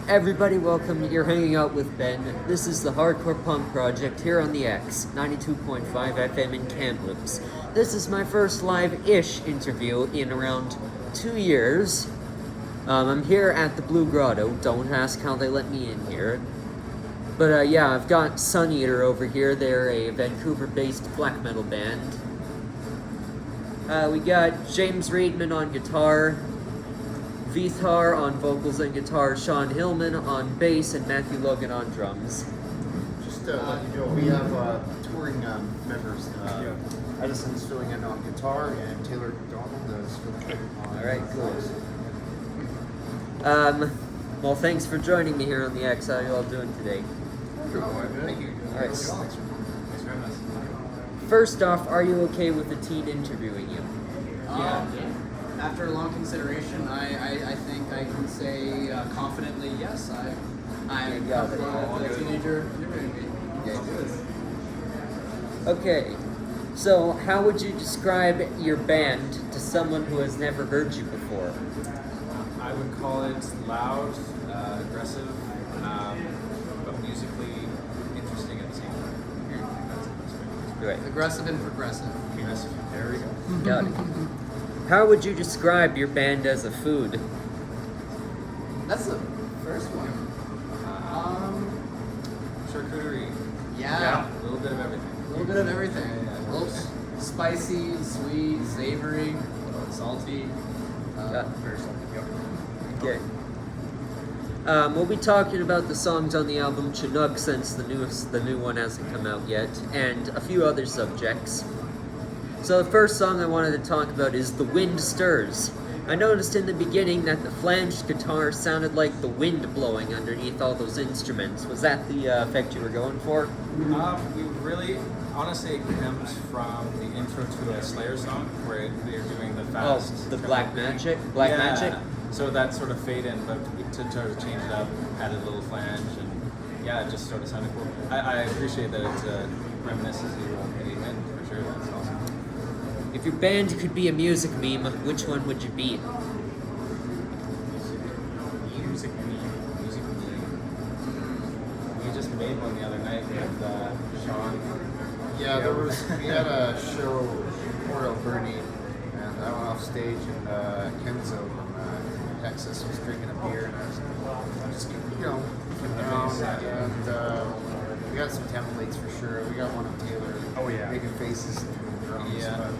Everybody, welcome. You're hanging out with Ben. This is the Hardcore Punk Project here on the X, 92.5 FM in Kamloops. This is my first live-ish interview in around 2 years. I'm here at the Blue Grotto. Don't ask how they let me in here. But yeah, I've got SVNEATR over here. They're a Vancouver-based black metal band. We got James Reedman on guitar, Vitar on vocals and guitar, Sean Hillman on bass, and Matthew Logan on drums. Just to let you know, we have touring members. Edison's filling in on guitar, and Taylor McDonald is filling in on Alright, cool. Well, thanks for joining me here on the X. How are you all doing today? Thank you. Alright. Thanks for having us. First off, are you okay with the teen interviewing you? Yeah. After long consideration, I think I can say confidently yes. I'm comfortable with a teenager interviewing me. Okay, so how would you describe your band to someone who has never heard you before? I would call it loud, aggressive, but musically interesting at the same time. That's the best way. Right. Aggressive and progressive. Aggressive. There we go. Got it. How would you describe your band as a food? That's the first one. Charcuterie. Yeah. A little bit of everything. A little bit of everything. Yeah. A little spicy, sweet, savory, salty. Okay. We'll be talking about the songs on the album Chinook, since the new one hasn't come out yet, and a few other subjects. So the first song I wanted to talk about is The Wind Stirs. I noticed in the beginning that the flanged guitar sounded like the wind blowing underneath all those instruments. Was that the effect you were going for? We really, honestly, it comes from the intro to a Slayer song where they're doing the fast. Oh, the Black Magic? Black Yeah. Magic? So that sort of fade in, but to sort of change it up, added a little flange, and yeah, it just sort of sounded cool. I appreciate that it reminisces of the event, for sure. That's awesome. If your band could be a music meme, which one would you be? Music meme. We just made one the other night with Sean. Yeah, we had a show in Port Alberni, and I went off stage, and Kenzo from Texas was drinking a beer, and I was just, kidding around, and we got some templates for sure. We got one of Taylor making faces and doing drums. Yeah. But,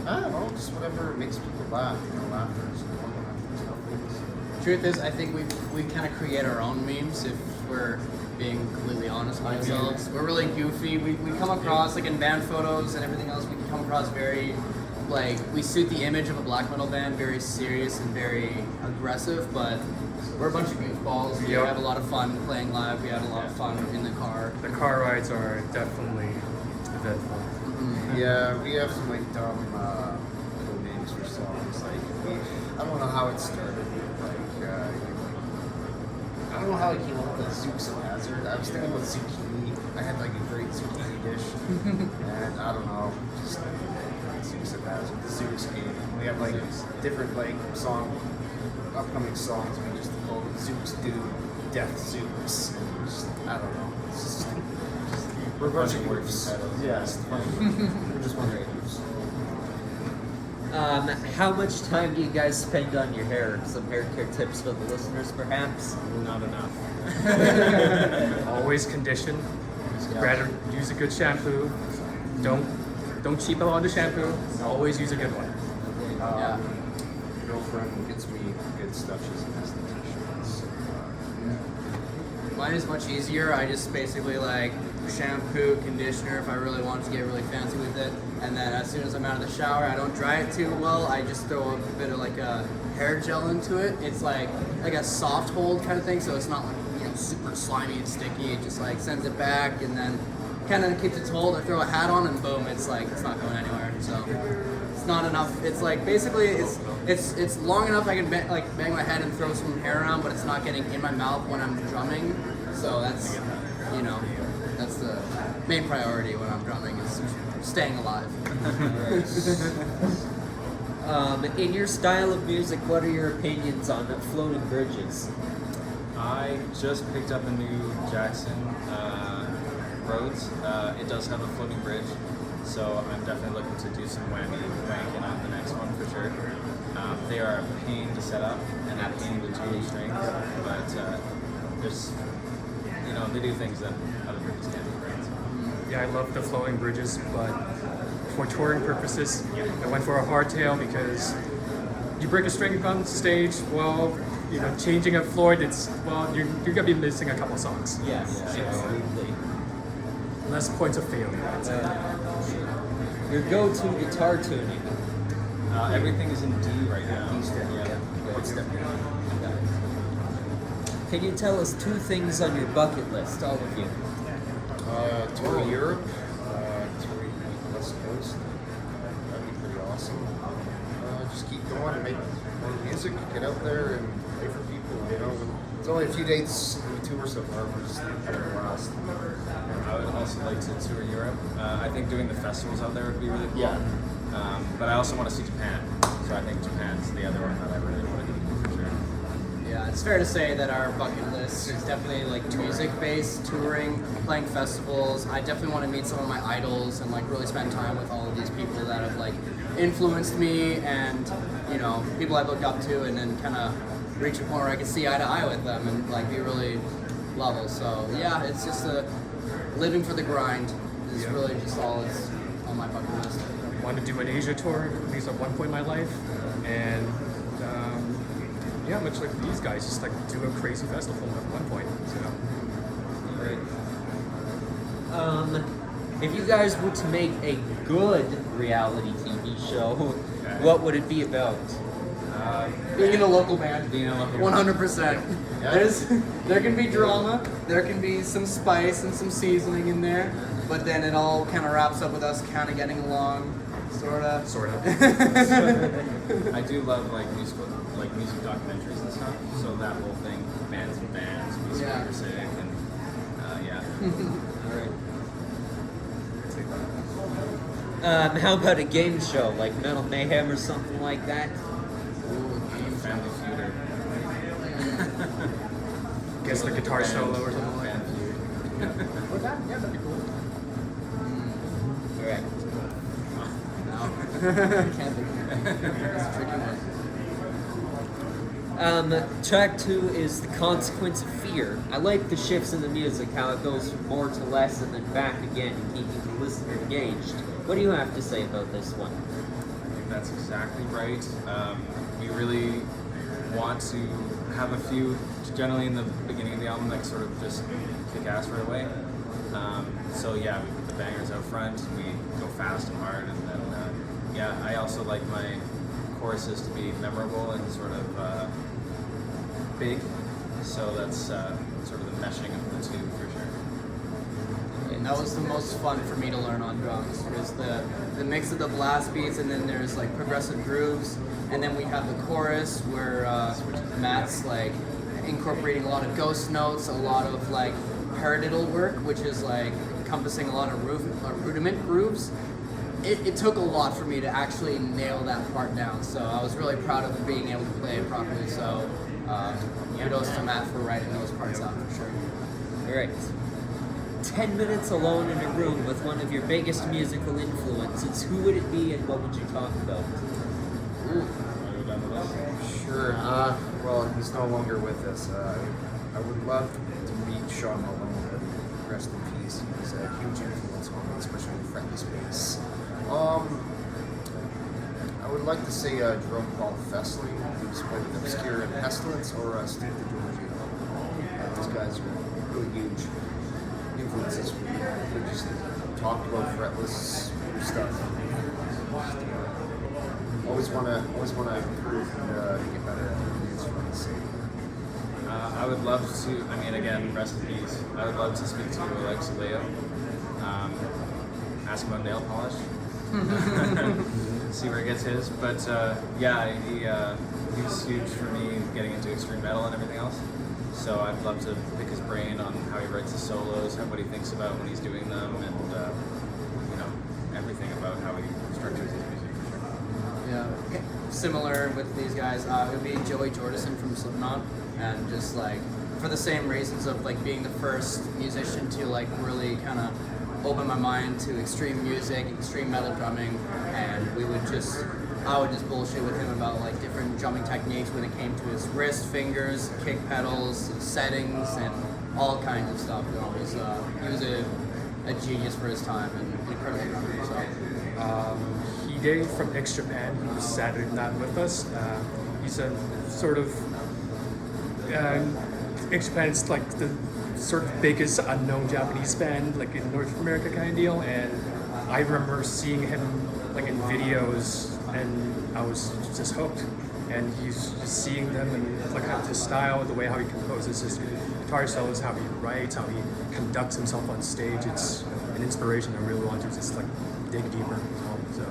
I don't know, just whatever makes people laugh. Laughter is one of the Truth is, I think we kind of create our own memes if we're being completely honest with ourselves. We're really goofy. We come across, like in band photos and everything else, we come across very, like, we suit the image of a black metal band, very serious and very aggressive, but we're a bunch of goofballs. We have a lot of fun playing live. We have a lot of fun in the car. The car rides are definitely eventful. Yeah, we have some like dumb little names for songs. Like I don't know how it started. I don't know how I came up with Zooks of Hazard. I was thinking about zucchini. I had like a great zucchini dish, and I don't know, just Zooks of Hazard. The Zooks game. We have like different like upcoming songs. We just call them Zooks Do Death Zooks. Just, I don't know. It's just, we're a bunch of goofs. Yes. We're just one of goofs. How much time do you guys spend on your hair? Some hair care tips for the listeners, perhaps? Not enough. Always condition. Rather use a good shampoo. Don't cheap out on the shampoo. Always use a good one. My girlfriend gets me good stuff. She's an esthetician. Mine is much easier. I just basically like shampoo, conditioner if I really want to get really fancy with it. And then as soon as I'm out of the shower, I don't dry it too well. I just throw a bit of like a hair gel into it. It's like a soft hold kind of thing, so it's not like, super slimy and sticky. It just like sends it back and then kind of keeps its hold. I throw a hat on and boom, it's like it's not going anywhere. So it's not enough. It's like basically it's long enough I can bang my head and throw some hair around, but it's not getting in my mouth when I'm drumming. So that's that's the main priority when I'm drumming is staying alive. In your style of music, what are your opinions on floating bridges? I just picked up a new Jackson Rhodes. It does have a floating bridge, so I'm definitely looking to do some wanking on the next one for sure. They are a pain to set up and a pain to do strings, but there's, they do things that other bridges can't do, right? So. Yeah, I love the floating bridges, but for touring purposes, I went for a hardtail because you break a string on stage, well, changing a floor, you're gonna be missing a couple songs. Yes, absolutely. Less points of failure, I'd say. Your go-to guitar tuning. Everything is in D right now. D step, Yeah. It's definitely. Can you tell us 2 things on your bucket list, all of you? Tour Europe, tour the West Coast. That'd be pretty awesome. Just keep going and make more music, get out there and play for people. It's only a few dates in the tour so far. We're just having a blast. I would also like to tour Europe. I think doing the festivals out there would be really cool. Yeah. But I also want to see Japan. So I think Japan's the other one that I really want to do for sure. Yeah, it's fair to say that our bucket list is definitely like music-based, touring, playing festivals. I definitely want to meet some of my idols and like really spend time with all of these people that have like influenced me and people I've looked up to, and then kind of reach a point where I can see eye to eye with them and like be really level. So yeah, it's just living for the grind is really just all it's on my bucket list. I wanted to do an Asia tour, at least at one point in my life, and much like these guys, just like do a crazy festival at one point. So, If you guys were to make a good reality TV show, what would it be about? Being in a local band. Being a local 100%. There can be drama, there can be some spice and some seasoning in there, but then it all kind of wraps up with us kind of getting along, sort of. I do love music documentaries and stuff. So that whole thing, bands and bands, music music, and All right. How about a game show like Metal Mayhem or something like that? Family Feud. guess the guitar solo or something like that. That'd be cool. All right. No. Can't think of it. It's a tricky one. Track 2 is The Consequence of Fear. I like the shifts in the music, how it goes from more to less and then back again, keeping the listener engaged. What do you have to say about this one? I think that's exactly right. We really want to have a few, generally in the beginning of the album, that sort of just kick ass right away. So yeah, we put the bangers out front, we go fast and hard, and then I also like my choruses to be memorable and sort of big. So that's sort of the meshing of the two for sure. And that was the most fun for me to learn on drums, was the mix of the blast beats, and then there's like progressive grooves, and then we have the chorus where Matt's like incorporating a lot of ghost notes, a lot of like paradiddle work, which is like encompassing a lot of rudiment grooves. It took a lot for me to actually nail that part down, so I was really proud of being able to play it properly. So kudos to Matt for writing those parts out for sure. All right. 10 minutes alone in a room with one of your biggest musical influences. Who would it be and what would you talk about? Sure. Well, he's no longer with us. I would love to meet Sean Malone, but rest in peace. He was a huge influence on me, especially with fretless bass. I would like to say Jerome Paul Fessling, who's played with Obscure and Pestilence, or Steve DiGiorgio. Those guys are really huge influences for me. We just talked about fretless stuff. Always want to improve and get better at it. It's fun to see. I would love to, again, rest in peace. I would love to speak to Alex Leo. Ask him about nail polish. See where he gets his. But he's huge for me getting into extreme metal and everything else. So I'd love to pick his brain on how he writes his solos, what he thinks about when he's doing them, and everything about how he structures his music. For sure. Yeah, similar with these guys. It would be Joey Jordison from Slipknot, and just like for the same reasons of like being the first musician to like really kind of open my mind to extreme music, extreme metal drumming, and I would just bullshit with him about like different drumming techniques when it came to his wrist, fingers, kick pedals, settings, and all kinds of stuff. You know, he was a genius for his time and an incredible drummer. So. Hide from X Japan, who was Saturday night with us. He's a sort of X Japan is like the sort of biggest unknown Japanese band like in North America kind of deal, and I remember seeing him like in videos and I was just hooked. And he's just seeing them and like how his style, the way how he composes his guitar solos, how he writes, how he conducts himself on stage. It's an inspiration. I really want to just like dig deeper as well. So.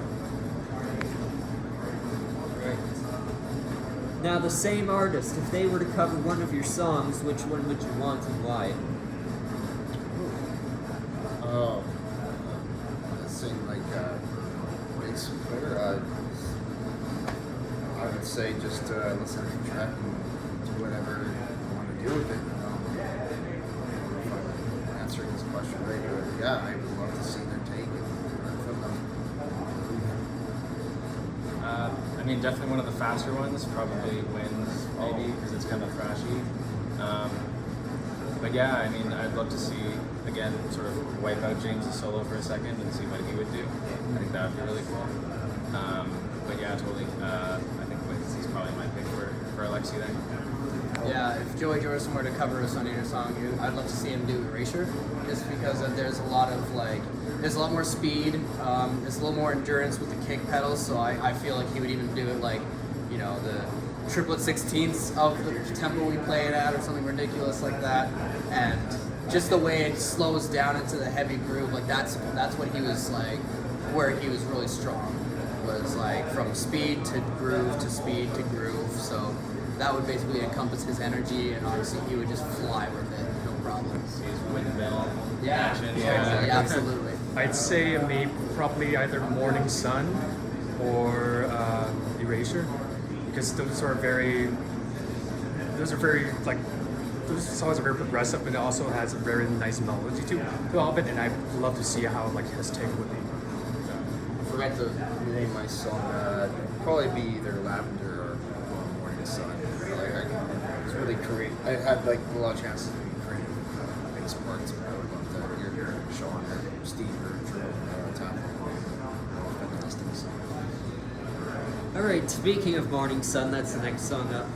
Now, the same artist, if they were to cover one of your songs, which one would you want and why? Oh, let's sing like bass player. I would say just listen to the track and do whatever you want to do with it. I don't know if I'm answering this question right, but yeah, I would love to see their take and learn from them. I mean, definitely one of the faster ones, probably Wins, maybe, because it's kind of thrashy. But yeah, I mean, I'd love to see, again, sort of wipe out James' solo for a second and see what he would do. I think that would be really cool. But yeah, totally. I think Wins is probably my pick for Alexi then. Yeah, if Joey Jordison were to cover a SVNEATR song, I'd love to see him do Erasure, just because there's a lot more speed, there's a little more endurance with the kick pedals, so I feel like he would even do it like, you know, the triplet 16ths of the tempo we play it at or something ridiculous like that, and just the way it slows down into the heavy groove, like that's what he was like, where he was really strong, was like from speed to groove to speed to groove, so that would basically encompass his energy, and obviously he would just fly with it, no problem. He's windmill. Yeah, action, yeah, absolutely. I'd say maybe probably either Morning Sun or Erasure, because those are very like those songs are very progressive, but it also has a very nice melody to all of it, and I'd love to see how like his take would be. I forgot to name my song. Probably be either Lavender or Morning Sun. It's really creative. I had like a lot of chances to be creative bass parts, but I would love to hear Sean or Steve or Drew tap. Alright, speaking of Morning Sun, that's the next song up.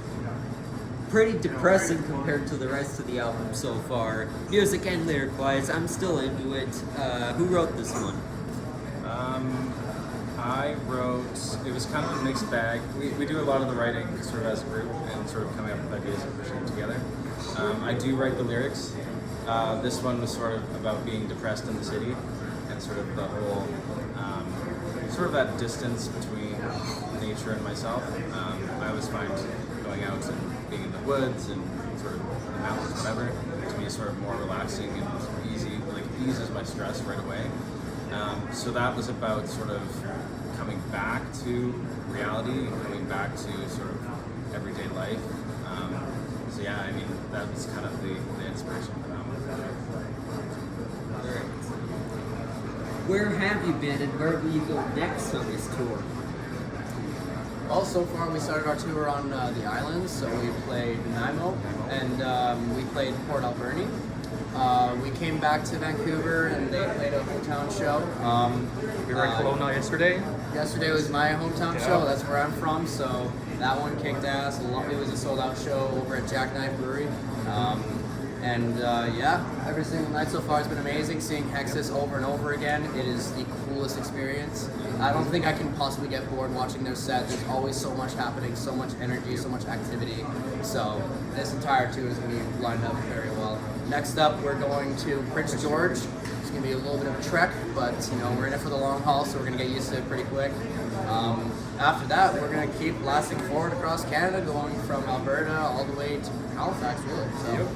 Pretty depressing compared to the rest of the album so far. Music and lyric-wise, I'm still into it. Who wrote this one? I wrote, it was kind of a mixed bag. We do a lot of the writing sort of as a group and sort of coming up with ideas and pushing it together. I do write the lyrics. This one was sort of about being depressed in the city and sort of the whole, sort of that distance between nature and myself. I always find going out and being in the woods and sort of the mountains, whatever, to me is sort of more relaxing and easy, like eases my stress right away. So that was about sort of coming back to reality, coming back to sort of everyday life. So yeah, I mean, that was kind of the inspiration for that one. Where have you been and where will you go next on this tour? Well, so far we started our tour on the islands, so we played Nanaimo and we played Port Alberni. We came back to Vancouver and they played a hometown show. We were in Kelowna yesterday. Yesterday was my hometown Yeah. show, that's where I'm from, so that one kicked ass. It was a sold out show over at Jackknife Brewery. Yeah, every single night so far has been amazing. Seeing Hexus over and over again, it is the coolest experience. I don't think I can possibly get bored watching their set. There's always so much happening, so much energy, so much activity. So this entire tour is going to be lined up very well. Next up, we're going to Prince George. It's going to be a little bit of a trek, but you know we're in it for the long haul, so we're going to get used to it pretty quick. After that, we're going to keep blasting forward across Canada, going from Alberta all the way to Halifax, really. So,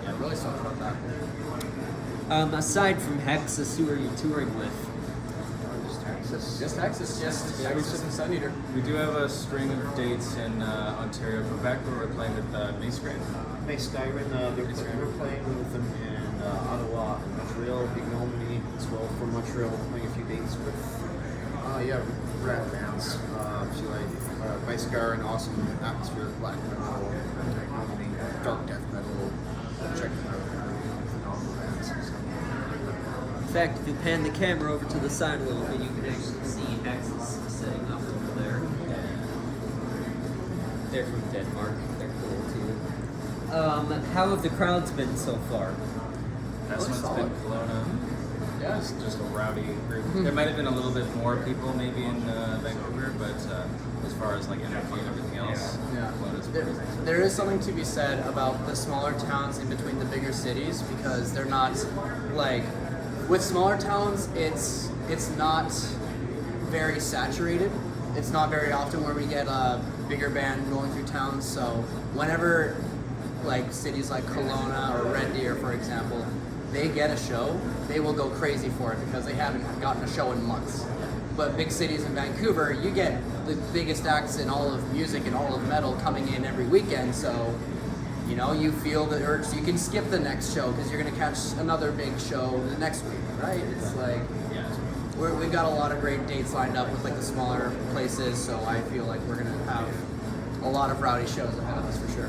yeah, really stoked about that. Aside from Hexus, who are you touring with? Texas. Just Texas, just Texas and SVNEATR. We do have a string of dates in Ontario, Quebec, where we're playing with Mace Grade. May Skyrim, we're playing with them in Ottawa, Montreal, Big Nomini as well for Montreal. We're playing a few dates with rap bands. If you like May Skyrim, awesome atmosphere, black metal, Big Nomini, dark death metal. Check them out. Phenomenal bands. In fact, if you pan the camera over to the side a little bit, you can actually see Nexus setting up over there. They're from Denmark. They're cool too. How have the crowds been so far? That's one's been Kelowna. Yeah. Just a rowdy group. There might have been a little bit more people maybe in Vancouver, but as far as like energy and everything else, Yeah. Kelowna's pretty There is something to be said about the smaller towns in between the bigger cities because they're not like with smaller towns it's not very saturated. It's not very often where we get a bigger band rolling through towns. So whenever like cities like Kelowna or Red Deer, for example, they get a show, they will go crazy for it because they haven't gotten a show in months. But big cities in Vancouver, you get the biggest acts in all of music and all of metal coming in every weekend, so you know, you feel the urge, so you can skip the next show because you're going to catch another big show the next week, right? It's like, we've got a lot of great dates lined up with like the smaller places, so I feel like we're going to have a lot of rowdy shows ahead of us for sure.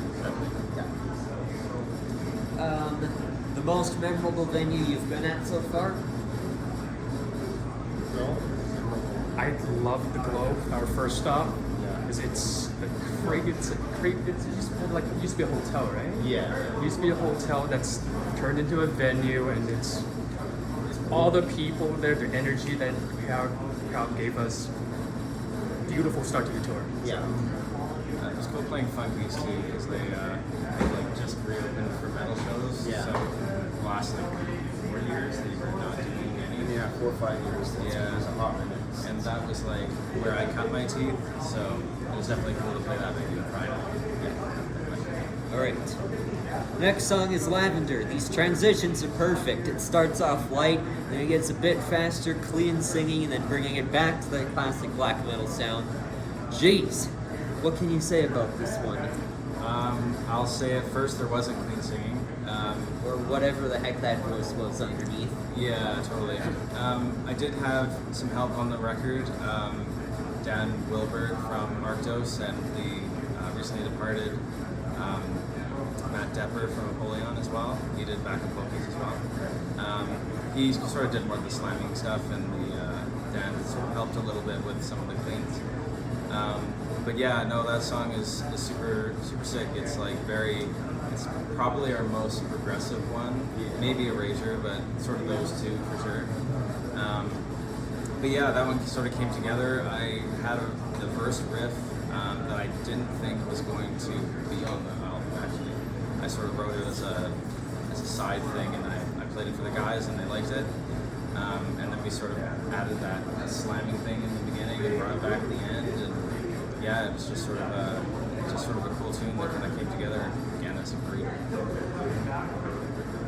The most memorable venue you've been at so far? I love the Globe, our first stop, because it's it used to be a hotel, right? Yeah. It used to be a hotel that's turned into a venue, and it's all the people there, the energy that the crowd gave us. Beautiful start to the tour. Yeah. It was cool playing Funkies too because they like just reopened for metal shows. Yeah. So the last like 4 years they were not doing any. Yeah, 4 or 5 years. That's Yeah. It was a hot minute. And that was like where I cut my teeth. So it was definitely cool to play that venue on Friday. Alright. Next song is Lavender. These transitions are perfect. It starts off light, then it gets a bit faster, clean singing, and then bringing it back to that classic black metal sound. Jeez, what can you say about this one? I'll say at first there wasn't clean singing. Or whatever the heck that voice was underneath. Yeah, totally. I did have some help on the record. Dan Wilbert from Arctos and the recently departed Matt Depper from Napoleon as well. He did backup vocals as well. He sort of did more of the slamming stuff, and Dan sort of helped a little bit with some of the cleans. But yeah, no, that song is super sick. It's like it's probably our most progressive one. Maybe Erasure, but sort of those two for sure. But yeah, that one sort of came together. I had the verse riff that I didn't think was going to be on the album actually. I sort of wrote it as a side thing, and I played it for the guys and they liked it. And then we sort of added that slamming thing in the beginning and brought it back at the end. And yeah, it was just sort of a cool tune that kind of came together. Again, it's a great.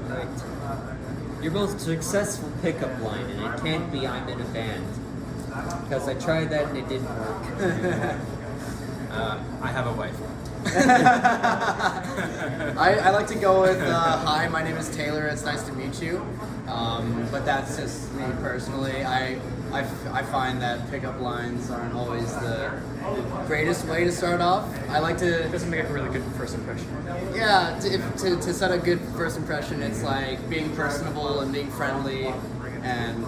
Right. Your most successful pickup line, and it can't be "I'm in a band," because I tried that and it didn't work. I have a wife. I like to go with hi, my name is Taylor, it's nice to meet you. But that's just me personally. I find that pickup lines aren't always the greatest way to start off. I like to... It doesn't make a really good first impression. Yeah, to set a good first impression, it's like being personable and being friendly, and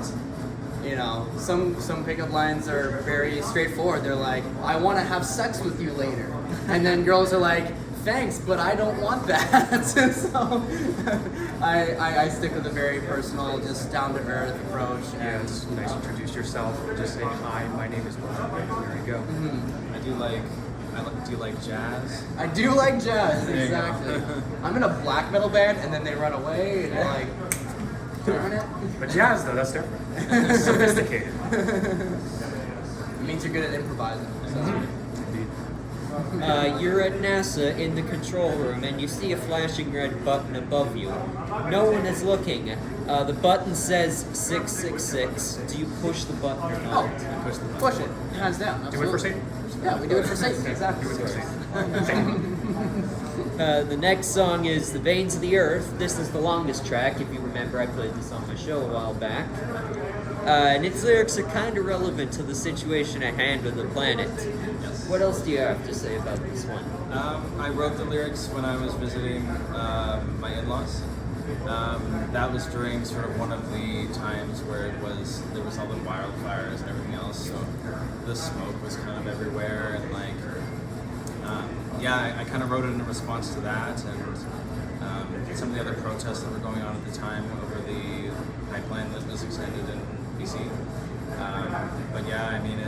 you know, some pickup lines are very straightforward. They're like, I want to have sex with you later, and then girls are like, thanks, but I don't want that. So I stick with a very personal, just down to earth approach. Yeah, And it's nice to introduce yourself. Just say hi, my name is Bob. There you go. Do you like jazz? I do like jazz, There you go. exactly. I'm in a black metal band, and then they run away, and you're like, darn it. But jazz, though, that's different. It's sophisticated. It means you're good at improvising. So. Indeed. You're at NASA in the control room and you see a flashing red button above you. No one is looking. The button says 666. Do you push the button or not? Push it, hands down. Do it for absolutely. safety. Yeah, we do it for safety. Exactly. Do it for safety. The next song is The Veins of the Earth. This is the longest track. If you remember, I played this on my show a while back. And its lyrics are kind of relevant to the situation at hand with the planet. What else do you have to say about this one? I wrote the lyrics when I was visiting my in-laws. That was during sort of one of the times where there was all the wildfires and everything else, so the smoke was kind of everywhere, and like, I kind of wrote it in response to that, and some of the other protests that were going on at the time over the pipeline that was extended in BC. But yeah, I mean,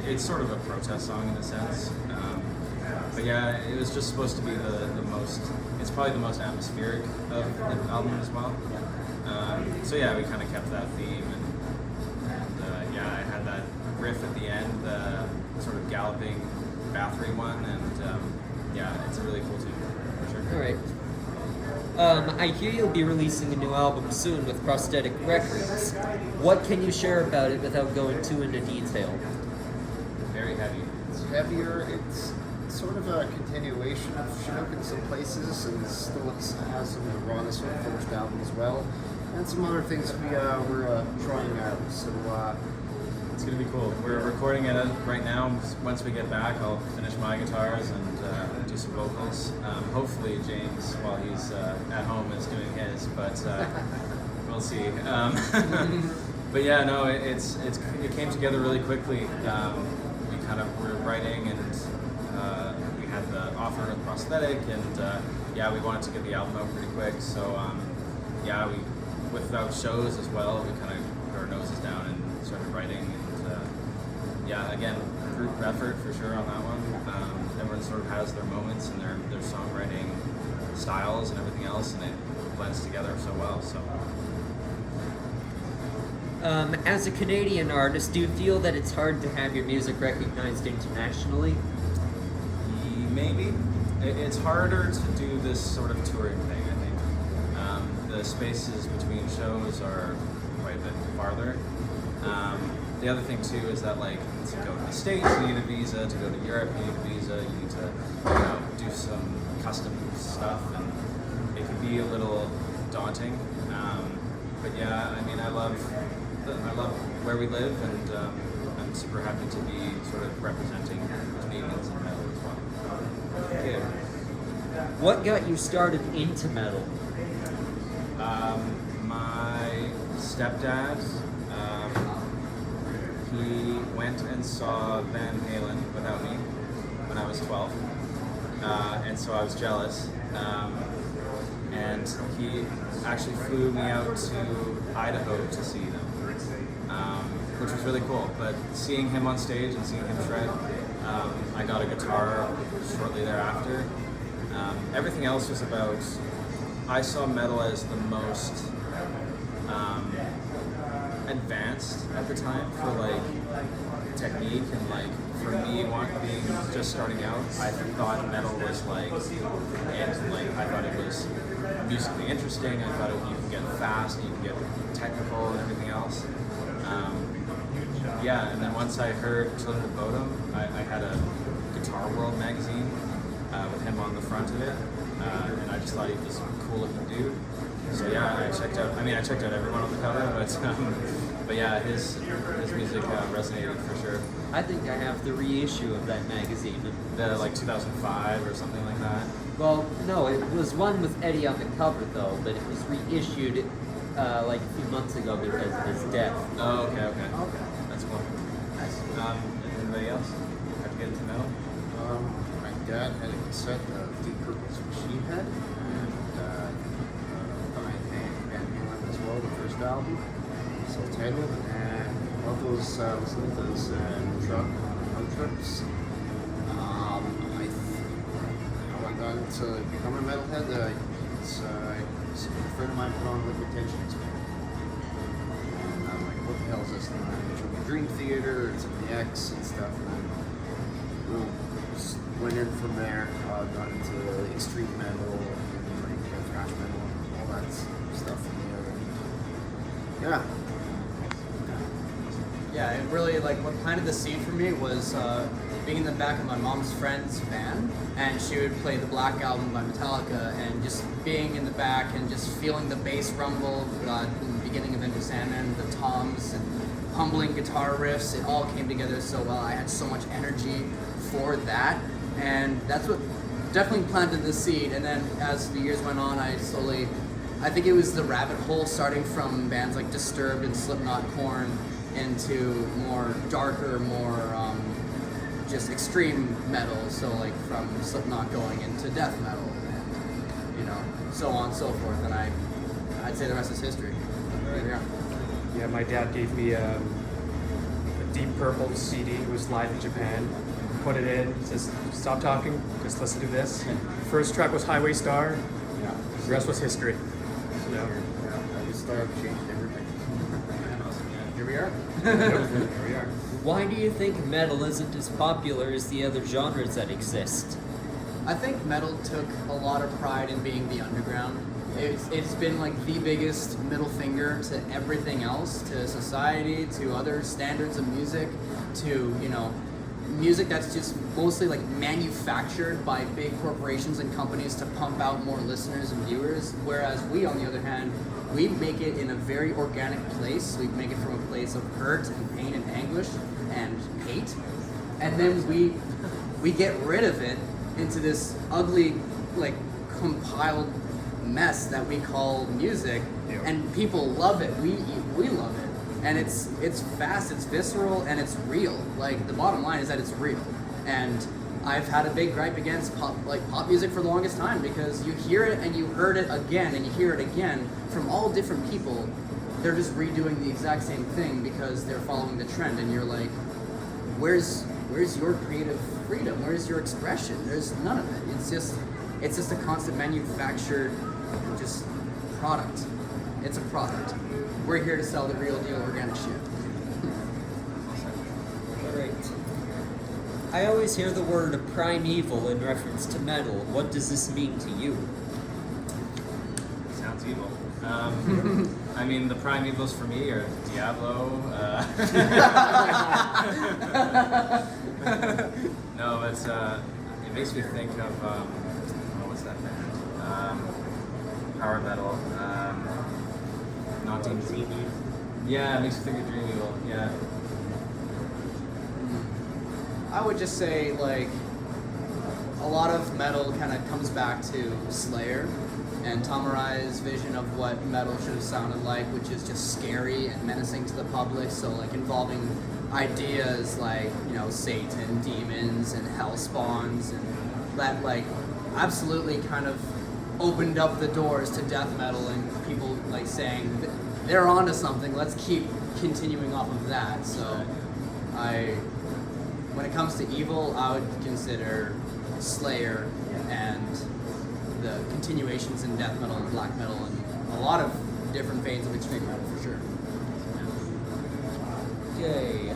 it's sort of a protest song in a sense. But yeah, it was just supposed to be the most, it's probably the most atmospheric of the album as well. So yeah, we kind of kept that theme, and yeah, I had that riff at the end, the sort of galloping Bathory one, and yeah, it's a really cool tune, for sure. Alright. I hear you'll be releasing a new album soon with Prosthetic Records. What can you share about it without going too into detail? Very heavy. It's heavier. It's sort of a continuation of Chinook in some places, and still has some of the rawness from the first album as well, and some other things we're trying out. So It's gonna be cool. We're recording it right now. Once we get back, I'll finish my guitars and do some vocals. Hopefully James, while he's at home, is doing his, but we'll see. But yeah, no, it came together really quickly. We kind of were writing, and we had the offer of Prosthetic, and yeah, we wanted to get the album out pretty quick. So yeah, without shows as well, we kind of put our noses down and started writing. And yeah, again, group effort for sure on that one. Everyone sort of has their moments and their songwriting styles and everything else, and it blends together so well. So. As a Canadian artist, do you feel that it's hard to have your music recognized internationally? Maybe. It's harder to do this sort of touring thing, I think. The spaces between shows are quite a bit farther. The other thing too is that, like, to go to the States you need a visa, to go to Europe you need a visa, you need to, do some custom stuff, and it can be a little daunting. But yeah, I mean, I love where we live, and I'm super happy to be sort of representing Canadians in metal as well. Okay. What got you started into metal? My stepdad, he went and saw Van Halen without me when I was 12, and so I was jealous. And he actually flew me out to Idaho to see them, which was really cool. But seeing him on stage and seeing him shred, I got a guitar shortly thereafter. Everything else was about, I saw metal as the most advanced at the time for like technique, and like for me being just starting out, I thought metal was like, and like I thought it was musically interesting. I thought you could get fast, you could get technical and everything else. Yeah, and then once I heard Children of Bodom, I had a Guitar World magazine with him on the front of it, and I just thought he was a cool looking dude. So yeah, I checked out everyone on the cover, but yeah, his music resonated for sure. I think I have the reissue of that magazine. The like 2005 or something like that. Well, no, it was one with Eddie on the cover though, but it was reissued like a few months ago because of his death. Oh, okay. That's cool. Nice. Anybody else? Have to get into metal? my dad had a cassette of Deep Purple's Machine Head, and Van Halen as well, the first album, self-titled, and love those listening to those truck road trips. How I got into becoming a metalhead, it's a friend of mine put on Liquid Tension Experiment. And I'm like, what the hell is this thing? Dream Theater and some of the X and stuff. And I'm boom, just went in from there. Got into the extreme metal, like thrash metal, and all that stuff from there. Yeah. Yeah, it really, like, what planted the seed for me was being in the back of my mom's friend's van, and she would play the Black Album by Metallica, and just being in the back and just feeling the bass rumble in the beginning of Enter Sandman, the toms and humbling guitar riffs, it all came together so well. I had so much energy for that, and that's what definitely planted the seed. And then as the years went on, I think it was the rabbit hole, starting from bands like Disturbed and Slipknot, Korn, into more darker, more just extreme metal. So like from Slipknot going into death metal, and you know, so on and so forth. And I'd say the rest is history. Here we are. Yeah, my dad gave me a Deep Purple CD. It was live in Japan. Put it in. He says, "Stop talking. Just listen to this." First track was Highway Star. Yeah. The rest was history. Yeah. The star changed everything. Here we are. Here we are. Why do you think metal isn't as popular as the other genres that exist? I think metal took a lot of pride in being the underground. It's been like the biggest middle finger to everything else, to society, to other standards of music, to, you know, music that's just mostly like manufactured by big corporations and companies to pump out more listeners and viewers. Whereas we, on the other hand, we make it in a very organic place. We make it from a place of hurt and pain and anguish and hate. And then we get rid of it into this ugly, like, compiled mess that we call music, and people love it. We love it, and it's fast, it's visceral, and it's real. Like, the bottom line is that it's real. And I've had a big gripe against pop music for the longest time, because you hear it and you heard it again and you hear it again from all different people. They're just redoing the exact same thing because they're following the trend, and you're like, where's your creative freedom? Where's your expression? There's none of it. It's just a constant manufactured just product. It's a product. We're here to sell the real deal organic shit. Alright. I always hear the word primeval in reference to metal. What does this mean to you? Sounds evil. I mean, the primevals for me are Diablo. No, it makes me think of what's that band? Power metal. Not Dream Evil. Yeah, it makes me think of Dream Evil. Yeah. I would just say, like, a lot of metal kind of comes back to Slayer and Tom Arai's vision of what metal should have sounded like, which is just scary and menacing to the public. So, like, involving ideas like, you know, Satan, demons, and hell spawns, and that, like, absolutely kind of opened up the doors to death metal, and people, like, saying they're onto something, let's keep continuing off of that. So when it comes to evil, I would consider Slayer and the continuations in death metal and black metal and a lot of different veins of extreme metal for sure. Okay.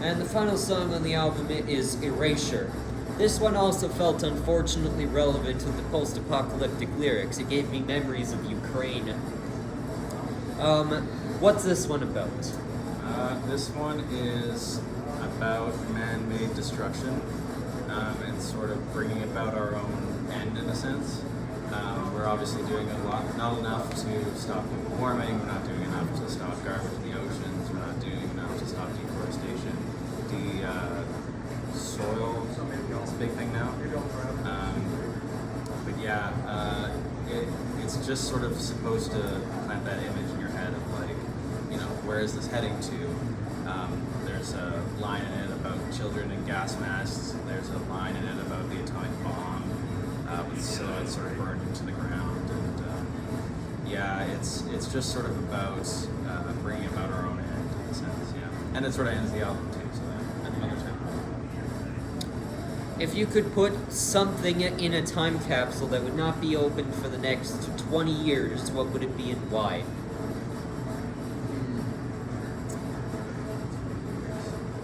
And the final song on the album is Erasure. This one also felt unfortunately relevant to the post-apocalyptic lyrics. It gave me memories of Ukraine. What's this one about? This one is about man-made destruction and sort of bringing about our own end in a sense. We're obviously doing a lot, not enough to stop global warming, we're not doing enough to stop garbage in the oceans, we're not doing enough to stop deforestation. Soil is a big thing now. But yeah, it's just sort of supposed to plant that image in your head of, like, you know, where is this heading to? There's a line in it about children in gas masks. There's a line in it about the atomic bomb with silhouettes sort of burned into the ground. And yeah, it's just sort of about bringing about our own end in a sense. Yeah, and it sort of ends the album too. So yeah, at another time. If you could put something in a time capsule that would not be opened for the next 20 years, what would it be and why?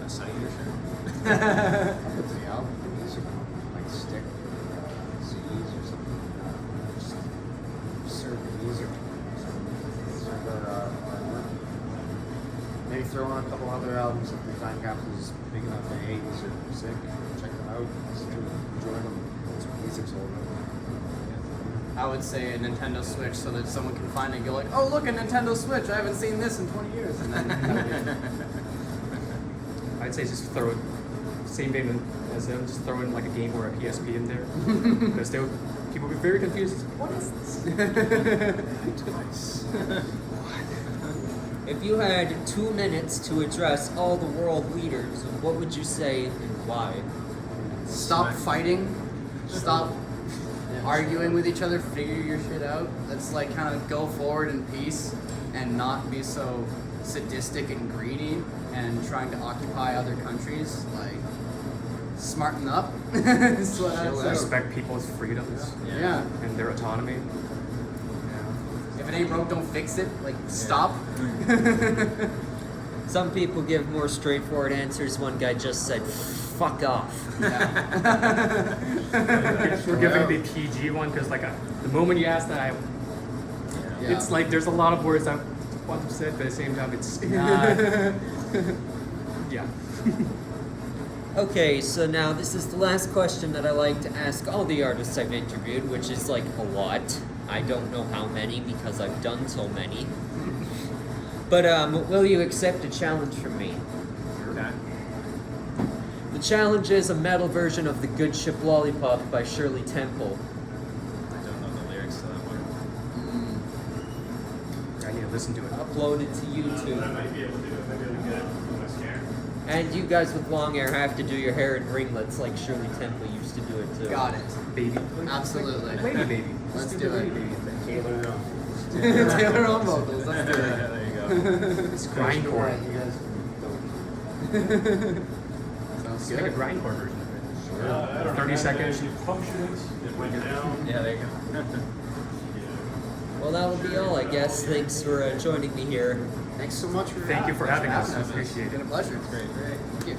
A sunny year, sure. I'll put the album. throw on a couple other albums if the time capsule is big enough. The 80s are sick. Check them out. Listen to them. Enjoy them. It's music's all right. I would say a Nintendo Switch so that someone can find it and go like, oh look, a Nintendo Switch, I haven't seen this in 20 years. And then I'd say just throw it, same vein as them, just throw in like a Game or a PSP in there. Because people would be very confused. What is this? If you had 2 minutes to address all the world leaders, what would you say and why? stop fighting, stop arguing with each other, figure your shit out. Let's like kind of go forward in peace and not be so sadistic and greedy and trying to occupy other countries. Like, smarten up. That's what I'd say. Respect people's freedoms Yeah. and their autonomy. If it ain't broke, don't fix it. Like, stop. Some people give more straightforward answers. One guy just said, fuck off. We're giving the PG one because, like, the moment you ask that, it's like there's a lot of words I want to say, but at the same time, it's not. Yeah. Okay, so now this is the last question that I like to ask all the artists I've interviewed, which is like a lot. I don't know how many because I've done so many. But will you accept a challenge from me? Okay. The challenge is a metal version of The Good Ship Lollipop by Shirley Temple. I don't know the lyrics to that one. I need to listen to it. Upload it to YouTube. And you guys with long hair have to do your hair in ringlets like Shirley Temple used to do it too. Got it. Baby. Absolutely. Lady baby. Let's the do lady it. baby thing. Taylor on vocals. Let's do it. There you go. It's grindcore. You guys Sounds It's like a good. grindcore version of it. 30 seconds. Yeah, there you go. Well, that will be all, I guess. Thanks for joining me here. Thanks so much for Thank you for having us. I us. appreciate It's it. been a pleasure. Great. Thank you.